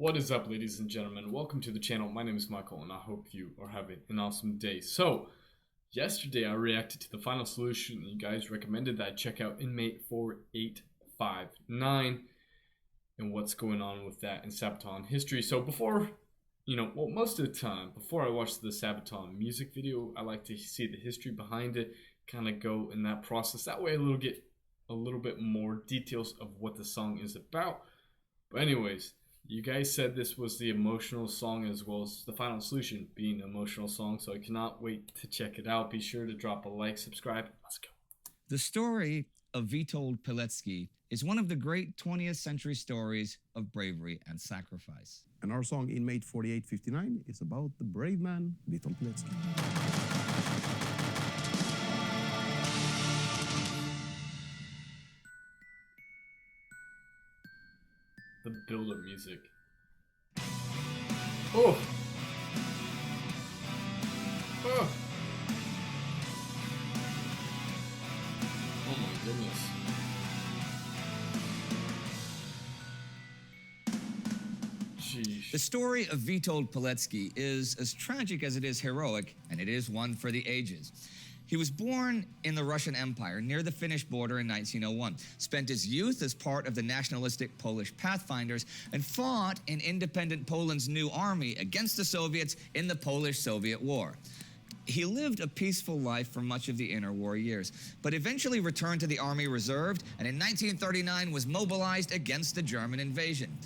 What is up, ladies and gentlemen? Welcome to the channel. My name is Michael, and I hope you are having an awesome day. So, yesterday I reacted to the final solution, and you guys recommended that I check out Inmate 4859 and what's going on with that in Sabaton history. So before, most of the time, before I watch the Sabaton music video, I like to see the history behind it, kind of go in that process. That way I get a little bit more details of what the song is about. But anyways, you guys said this was the emotional song as well as the final solution being an emotional song, so I cannot wait to check it out. Be sure to drop a like, subscribe. Let's go. The story of Witold Pilecki is one of the great 20th century stories of bravery and sacrifice. And our song Inmate 4859 is about the brave man, Witold Pilecki. The build-up music. Oh! Oh! Oh my goodness. Jeez. The story of Witold Pilecki is as tragic as it is heroic, and it is one for the ages. He was born in the Russian Empire near the Finnish border in 1901, spent his youth as part of the nationalistic Polish Pathfinders, and fought in independent Poland's new army against the Soviets in the Polish-Soviet War. He lived a peaceful life for much of the interwar years, but eventually returned to the Army Reserve, and in 1939 was mobilized against the German invasion.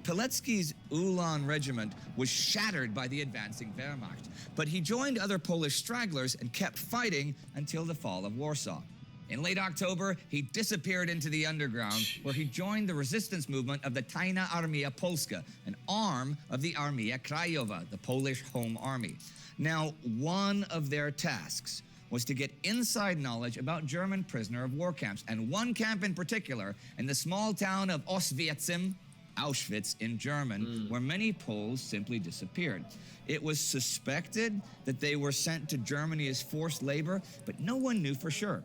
Pilecki's Ulan regiment was shattered by the advancing Wehrmacht, but he joined other Polish stragglers and kept fighting until the fall of Warsaw. In late October, he disappeared into the underground, where he joined the resistance movement of the Tajna Armia Polska, an arm of the Armia Krajowa, the Polish Home Army. Now, one of their tasks was to get inside knowledge about German prisoner of war camps, and one camp in particular in the small town of Oswiecim, Auschwitz in German, where many Poles simply disappeared. It was suspected that they were sent to Germany as forced labor, but no one knew for sure.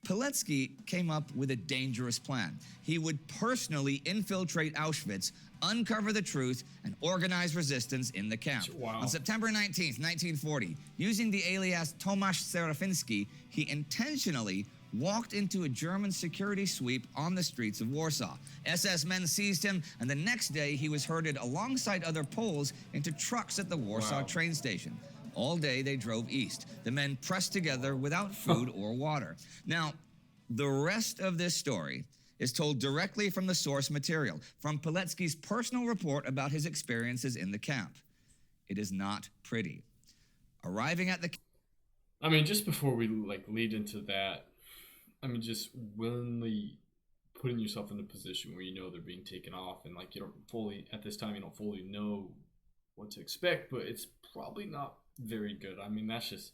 Pilecki came up with a dangerous plan. He would personally infiltrate Auschwitz, uncover the truth, and organize resistance in the camp. Wow. On September 19th, 1940, using the alias Tomasz Serafiński, he intentionally walked into a German security sweep on the streets of Warsaw. SS men seized him, and the next day he was herded alongside other Poles into trucks at the Warsaw train station. All day they drove east. The men pressed together without food or water. Now, the rest of this story is told directly from the source material, from Pilecki's personal report about his experiences in the camp. It is not pretty. Arriving at the... just before we lead into that, just willingly putting yourself in a position where you know they're being taken off, and you don't fully, at this time, you don't fully know what to expect, but it's probably not very good. That's just...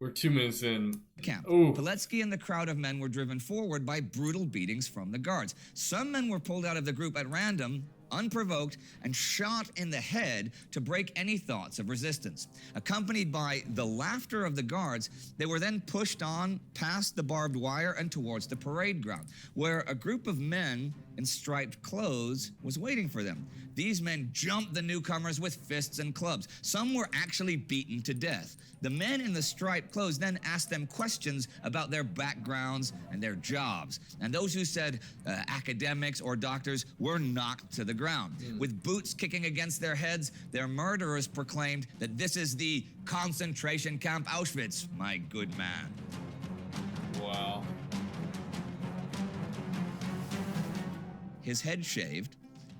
We're 2 minutes in. Camp. Ooh. Pilecki and the crowd of men were driven forward by brutal beatings from the guards. Some men were pulled out of the group at random, unprovoked, and shot in the head to break any thoughts of resistance. Accompanied by the laughter of the guards, they were then pushed on past the barbed wire and towards the parade ground, where a group of men in striped clothes was waiting for them. These men jumped the newcomers with fists and clubs. Some were actually beaten to death. The men in the striped clothes then asked them questions about their backgrounds and their jobs. And those who said academics or doctors were knocked to the ground. With boots kicking against their heads, their murderers proclaimed that this is the concentration camp Auschwitz, my good man. Wow. His head shaved,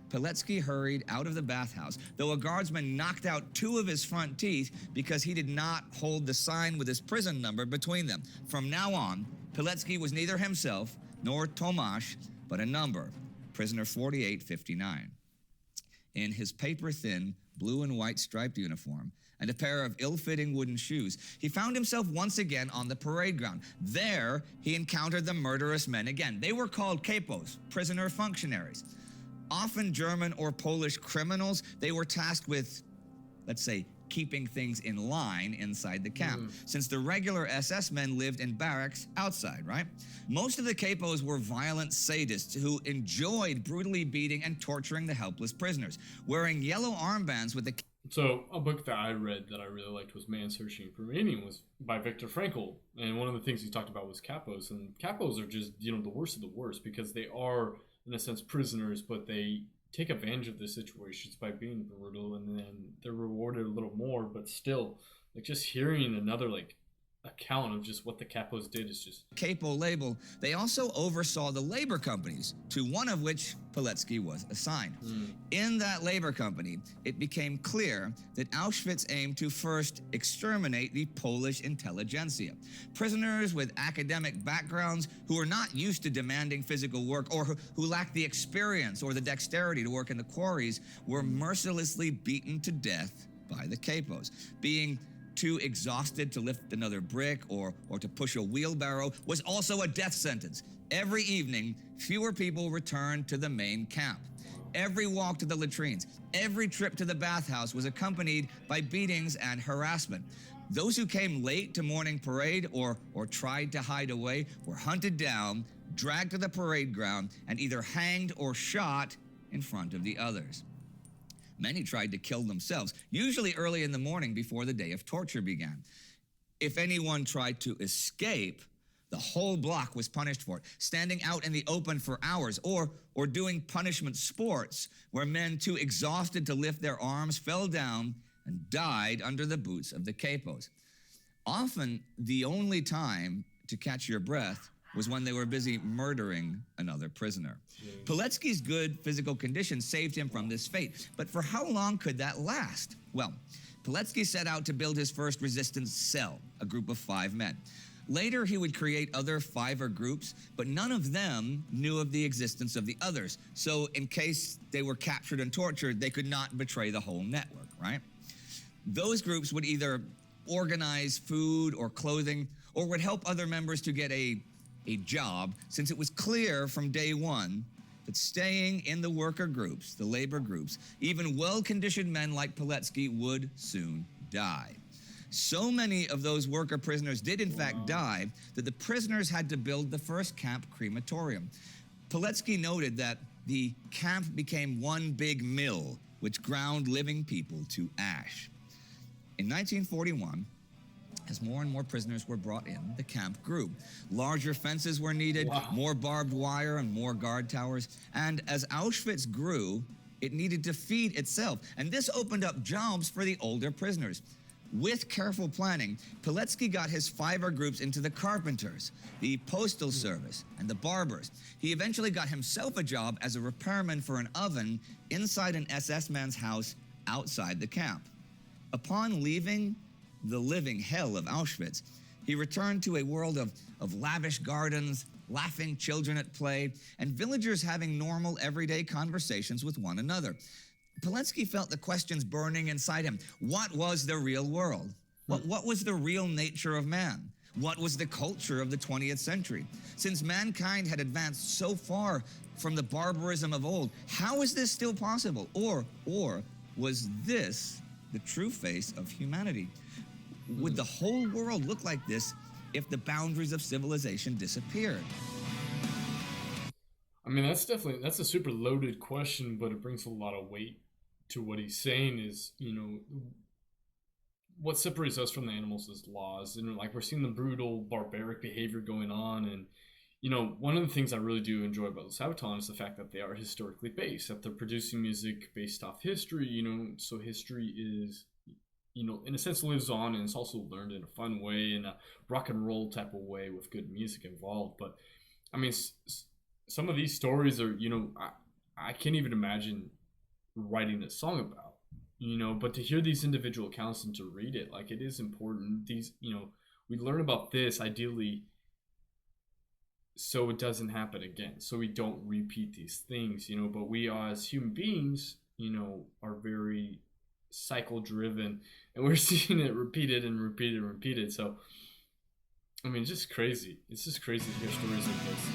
Pilecki hurried out of the bathhouse, though a guardsman knocked out 2 of his front teeth because he did not hold the sign with his prison number between them. From now on, Pilecki was neither himself nor Tomasz, but a number, prisoner 4859. In his paper-thin, blue and white striped uniform and a pair of ill-fitting wooden shoes, he found himself once again on the parade ground. There, he encountered the murderous men again. They were called kapos, prisoner functionaries. Often German or Polish criminals, they were tasked with, let's say, keeping things in line inside the camp, since the regular SS men lived in barracks outside, right? Most of the capos were violent sadists who enjoyed brutally beating and torturing the helpless prisoners, wearing yellow armbands with the... So a book that I read that I really liked was Man's Searching for Meaning, was by Viktor Frankl, and one of the things he talked about was capos, and capos are just, you know, the worst of the worst, because they are, in a sense, prisoners, but they take advantage of the situations by being brutal, and then they're rewarded a little more. But still, like, just hearing another like account of just what the capos did is just... capo label, they also oversaw the labor companies, to one of which Pilecki was assigned. In that labor company, it became clear that Auschwitz aimed to first exterminate the Polish intelligentsia. Prisoners with academic backgrounds who were not used to demanding physical work, or who lacked the experience or the dexterity to work in the quarries, were mercilessly beaten to death by the capos. Being too exhausted to lift another brick or to push a wheelbarrow was also a death sentence. Every evening, fewer people returned to the main camp. Every walk to the latrines, every trip to the bathhouse was accompanied by beatings and harassment. Those who came late to morning parade or tried to hide away were hunted down, dragged to the parade ground, and either hanged or shot in front of the others. Many tried to kill themselves, usually early in the morning before the day of torture began. If anyone tried to escape, the whole block was punished for it, standing out in the open for hours, or doing punishment sports, where men too exhausted to lift their arms fell down and died under the boots of the capos. Often, the only time to catch your breath was when they were busy murdering another prisoner. Pilecki's good physical condition saved him from this fate, but for how long could that last? Well, Pilecki set out to build his first resistance cell, a group of 5 men. Later, he would create other 5er groups, but none of them knew of the existence of the others. So in case they were captured and tortured, they could not betray the whole network, right? Those groups would either organize food or clothing, or would help other members to get a job, since it was clear from day one that staying in the worker groups, the labor groups, even well-conditioned men like Pilecki would soon die. So many of those worker prisoners did in fact die that the prisoners had to build the first camp crematorium. Pilecki noted that the camp became one big mill which ground living people to ash. In 1941, as more and more prisoners were brought in, the camp grew. Larger fences were needed, more barbed wire and more guard towers. And as Auschwitz grew, it needed to feed itself. And this opened up jobs for the older prisoners. With careful planning, Pilecki got his 5er groups into the carpenters, the postal service, and the barbers. He eventually got himself a job as a repairman for an oven inside an SS man's house outside the camp. Upon leaving the living hell of Auschwitz, he returned to a world of lavish gardens, laughing children at play, and villagers having normal, everyday conversations with one another. Pilecki felt the questions burning inside him. What was the real world? What was the real nature of man? What was the culture of the 20th century? Since mankind had advanced so far from the barbarism of old, how is this still possible? Or was this the true face of humanity? Would the whole world look like this if the boundaries of civilization disappeared? I mean, that's a super loaded question, but it brings a lot of weight to what he's saying. Is, you know, what separates us from the animals is laws, and like we're seeing the brutal, barbaric behavior going on. And you know, one of the things I really do enjoy about the Sabaton is the fact that they are historically based, that they're producing music based off history. You know, so history is, you know, in a sense lives on, and it's also learned in a fun way, in a rock and roll type of way with good music involved. But I mean, some of these stories are, you know, I can't even imagine writing a song about, you know, but to hear these individual accounts and to read it, like, it is important. These, you know, we learn about this ideally so it doesn't happen again, so we don't repeat these things, you know. But we as human beings, you know, are very cycle driven, and we're seeing it repeated and repeated and repeated. So I mean, it's just crazy. It's just crazy to hear stories like this.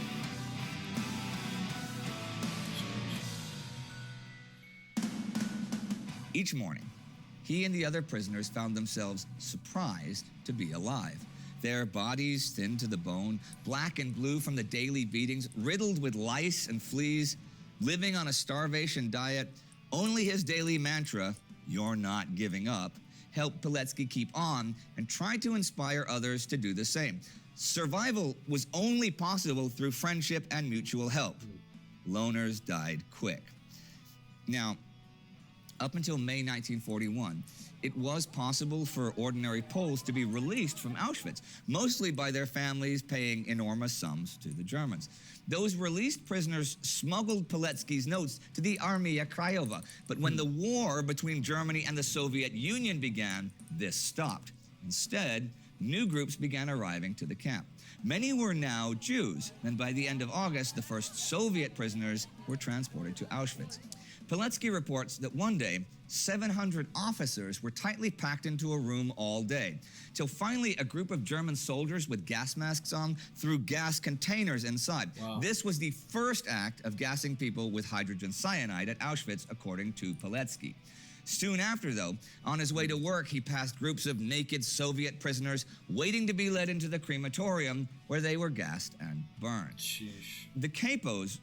Each morning, he and the other prisoners found themselves surprised to be alive. Their bodies thin to the bone, black and blue from the daily beatings, riddled with lice and fleas, living on a starvation diet. Only his daily mantra, "You're not giving up," helped Pilecki keep on and try to inspire others to do the same. Survival was only possible through friendship and mutual help. Loners died quick. Now, up until May 1941, it was possible for ordinary Poles to be released from Auschwitz, mostly by their families paying enormous sums to the Germans. Those released prisoners smuggled Pilecki's notes to the Armia Krajowa, but when the war between Germany and the Soviet Union began, this stopped. Instead, new groups began arriving to the camp. Many were now Jews, and by the end of August, the first Soviet prisoners were transported to Auschwitz. Pilecki reports that one day, 700 officers were tightly packed into a room all day, till finally a group of German soldiers with gas masks on threw gas containers inside. Wow. This was the first act of gassing people with hydrogen cyanide at Auschwitz, according to Pilecki. Soon after, though, on his way to work, he passed groups of naked Soviet prisoners waiting to be led into the crematorium, where they were gassed and burned. Sheesh. The capos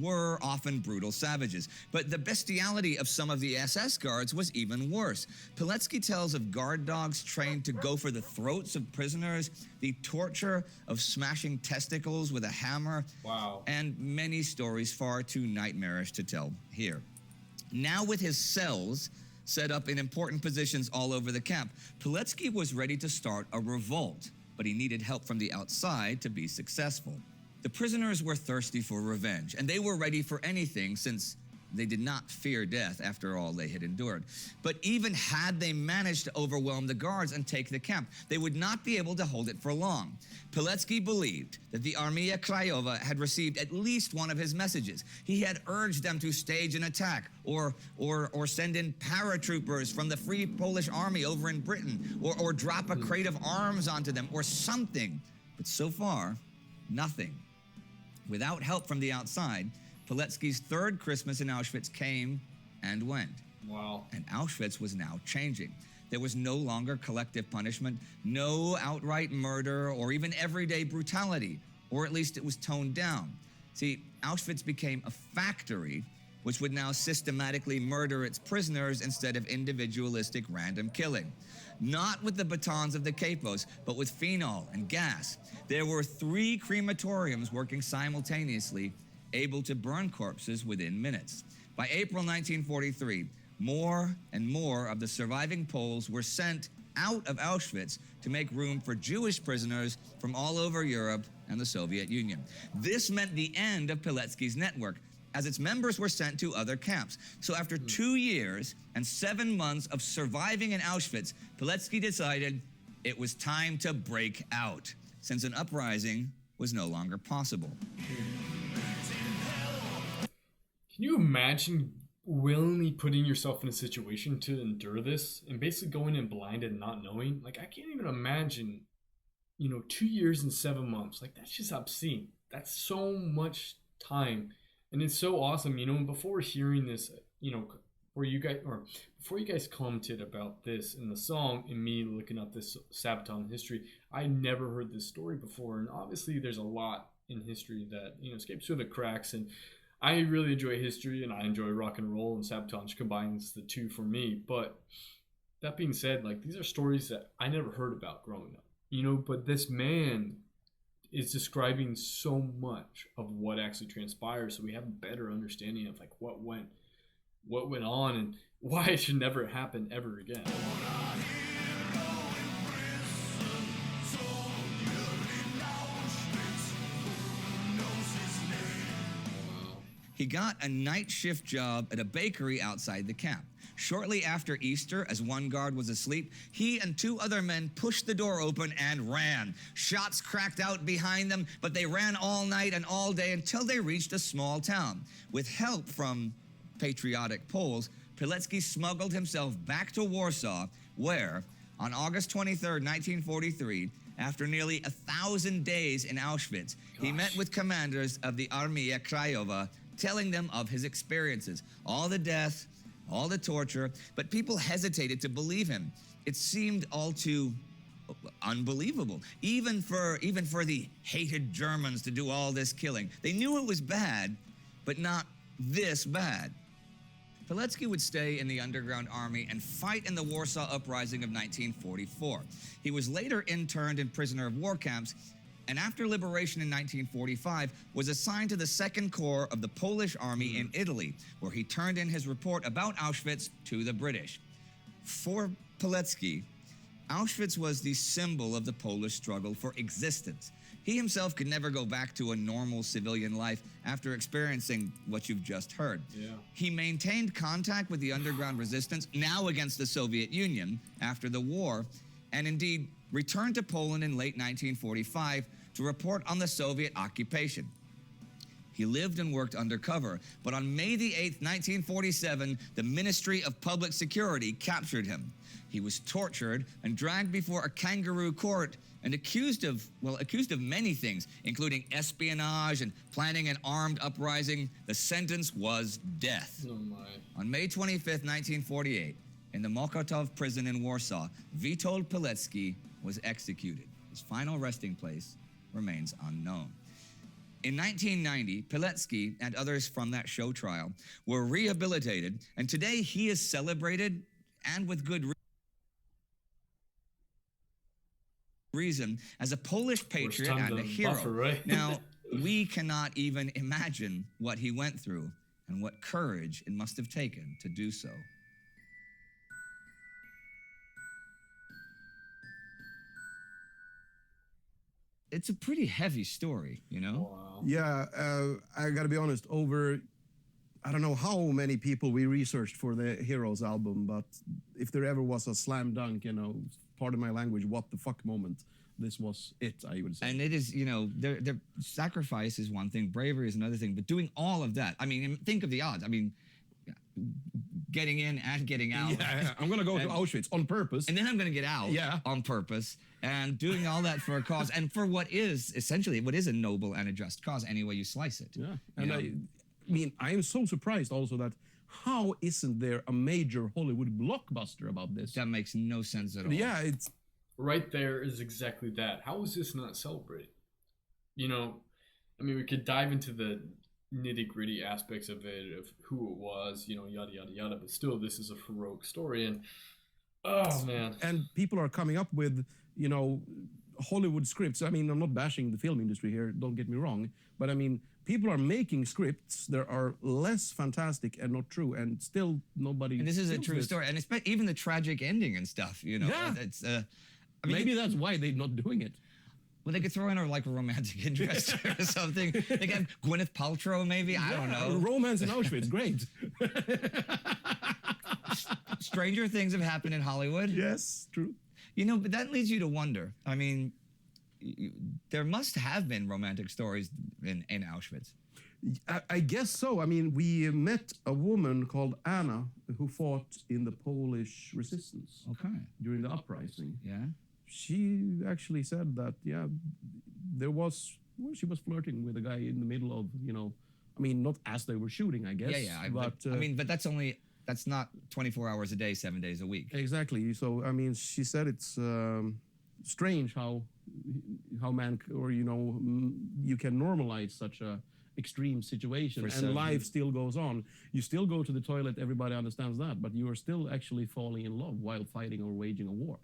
were often brutal savages, but the bestiality of some of the SS guards was even worse. Pilecki tells of guard dogs trained to go for the throats of prisoners, the torture of smashing testicles with a hammer, Wow. and many stories far too nightmarish to tell here. Now with his cells set up in important positions all over the camp, Pilecki was ready to start a revolt, but he needed help from the outside to be successful. The prisoners were thirsty for revenge, and they were ready for anything since they did not fear death after all they had endured. But even had they managed to overwhelm the guards and take the camp, they would not be able to hold it for long. Pilecki believed that the Armia Krajowa had received at least one of his messages. He had urged them to stage an attack or send in paratroopers from the Free Polish Army over in Britain or drop a crate of arms onto them or something. But so far, nothing. Without help from the outside, Pilecki's third Christmas in Auschwitz came and went. Wow. And Auschwitz was now changing. There was no longer collective punishment, no outright murder, or even everyday brutality, or at least it was toned down. See, Auschwitz became a factory which would now systematically murder its prisoners instead of individualistic random killing. Not with the batons of the capos, but with phenol and gas. There were 3 crematoriums working simultaneously, able to burn corpses within minutes. By April 1943, more and more of the surviving Poles were sent out of Auschwitz to make room for Jewish prisoners from all over Europe and the Soviet Union. This meant the end of Pilecki's network, as its members were sent to other camps. So after 2 years and 7 months of surviving in Auschwitz, Pilecki decided it was time to break out, since an uprising was no longer possible. Can you imagine willingly putting yourself in a situation to endure this and basically going in blind and not knowing? Like, I can't even imagine, 2 years and 7 months. Like, that's just obscene. That's so much time. And it's so awesome, and before hearing this, before you guys commented about this in the song and me looking up this Sabaton history, I never heard this story before. And obviously there's a lot in history that, escapes through the cracks. And I really enjoy history and I enjoy rock and roll, and Sabaton combines the two for me. But that being said, like, these are stories that I never heard about growing up, but this man is describing so much of what actually transpired, so we have a better understanding of like what went on and why it should never happen ever again. He got a night shift job at a bakery outside the camp. Shortly after Easter, as one guard was asleep, he and 2 other men pushed the door open and ran. Shots cracked out behind them, but they ran all night and all day until they reached a small town. With help from patriotic Poles, Pilecki smuggled himself back to Warsaw, where, on August 23, 1943, after nearly 1,000 days in Auschwitz, he met with commanders of the Armia Krajowa, telling them of his experiences, all the death, all the torture, but people hesitated to believe him. It seemed all too unbelievable, even for the hated Germans to do all this killing. They knew it was bad, but not this bad. Pilecki would stay in the underground army and fight in the Warsaw Uprising of 1944. He was later interned in prisoner of war camps, and after liberation in 1945, was assigned to the Second Corps of the Polish Army in Italy, where he turned in his report about Auschwitz to the British. For Pilecki, Auschwitz was the symbol of the Polish struggle for existence. He himself could never go back to a normal civilian life after experiencing what you've just heard. Yeah. He maintained contact with the underground resistance, now against the Soviet Union, after the war, and indeed returned to Poland in late 1945 to report on the Soviet occupation. He lived and worked undercover, but on May the 8th, 1947, the Ministry of Public Security captured him. He was tortured and dragged before a kangaroo court and accused of many things, including espionage and planning an armed uprising. The sentence was death. Oh my. On May 25th, 1948, in the Mokotów prison in Warsaw, Witold Pilecki was executed. His final resting place remains unknown. In 1990, Pilecki and others from that show trial were rehabilitated, and today he is celebrated, and with good reason, as a Polish patriot and a hero. Buffer, right? Now, we cannot even imagine what he went through and what courage it must have taken to do so. It's a pretty heavy story, you know? Wow. Yeah, I gotta be honest, I don't know how many people we researched for the Heroes album, but if there ever was a slam dunk, pardon my language, what the fuck moment, this was it, I would say. And it is, their sacrifice is one thing, bravery is another thing, but doing all of that, I mean, think of the odds. I mean, getting in and getting out. Yeah, I'm gonna go to Auschwitz on purpose. And then I'm gonna get out on purpose, and doing all that for a cause, and for what is essentially, what is a noble and a just cause, any way you slice it. Yeah, and I mean, I am so surprised also that how isn't there a major Hollywood blockbuster about this? That makes no sense at all. Yeah, it's... Right there is exactly that. How is this not celebrated? I mean, we could dive into the nitty-gritty aspects of it, of who it was, yada, yada, yada, but still, this is a heroic story, and, oh, man. And people are coming up with, Hollywood scripts. I mean, I'm not bashing the film industry here, don't get me wrong, but I mean, people are making scripts that are less fantastic and not true, and still nobody... And this is a true story, and even the tragic ending and stuff, Yeah. It's, I mean, maybe that's why they're not doing it. Well, they could throw in a romantic interest or something. They could have Gwyneth Paltrow, maybe. I don't know. Romance in Auschwitz, great. Stranger things have happened in Hollywood. Yes, true. But that leads you to wonder. I mean, there must have been romantic stories in Auschwitz. I guess so. I mean, we met a woman called Anna who fought in the Polish resistance during the uprising. Yeah. She actually said that, she was flirting with a guy in the middle of, I mean, not as they were shooting, I guess. Yeah. But that's not 24 hours a day, 7 days a week. Exactly. So, I mean, she said it's strange how man, or, you can normalize such a extreme situation and life still goes on. You still go to the toilet, everybody understands that, but you are still actually falling in love while fighting or waging a war,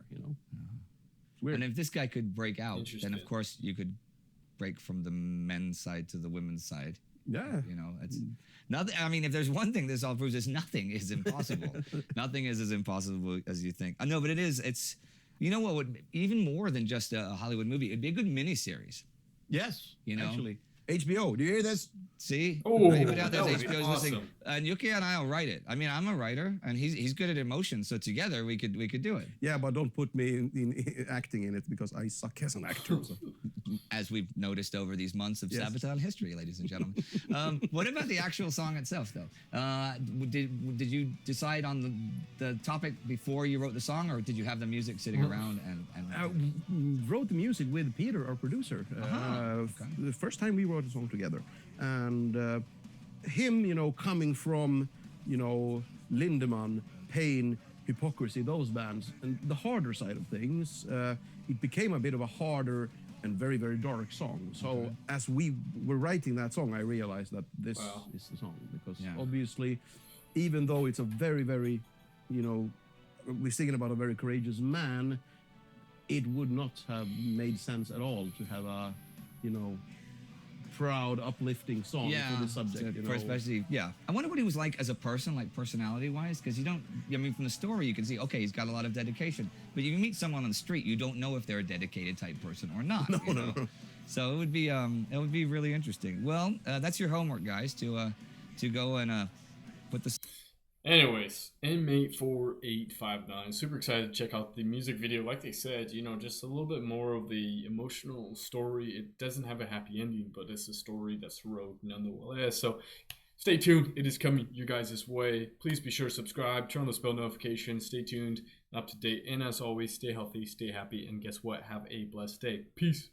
Weird. And if this guy could break out, then of course you could break from the men's side to the women's side. Yeah. It's nothing. I mean, if there's one thing this all proves, is nothing is impossible. Nothing is as impossible as you think. I know, but it's, what would, even more than just a Hollywood movie, it'd be a good miniseries. Yes, actually. HBO, do you hear this? See? Oh, anybody out there, that would be HBO's awesome. listening. And Yuki and I will write it. I mean, I'm a writer, and he's good at emotion, so together we could do it. Yeah, but don't put me in acting in it because I suck as an actor. So. As we've noticed over these months of Sabaton history, ladies and gentlemen. What about the actual song itself, though? Did you decide on the topic before you wrote the song, or did you have the music sitting around and wrote the music with Peter, our producer. The first time we wrote a song together, and him, coming from, Lindemann, Pain, Hypocrisy, those bands, and the harder side of things, it became a bit of a harder and very, very dark song. So as we were writing that song, I realized that this is the song, because obviously, even though it's a very, very, you know, we're singing about a very courageous man, it would not have made sense at all to have a, you know, proud, uplifting song for the subject. You know? Especially, I wonder what he was like as a person, like personality-wise, because you don't, I mean, from the story you can see, okay, he's got a lot of dedication, but you meet someone on the street, you don't know if they're a dedicated type person or not. No. So it would be really interesting. Well, that's your homework, guys, to go and put the... Anyways, Inmate 4859. Super excited to check out the music video. Like they said, you know, just a little bit more of the emotional story. It doesn't have a happy ending, but it's a story that's heroic nonetheless. So stay tuned. It is coming your guys' way. Please be sure to subscribe, turn on those bell notifications, stay tuned, up to date. And as always, stay healthy, stay happy, and guess what? Have a blessed day. Peace.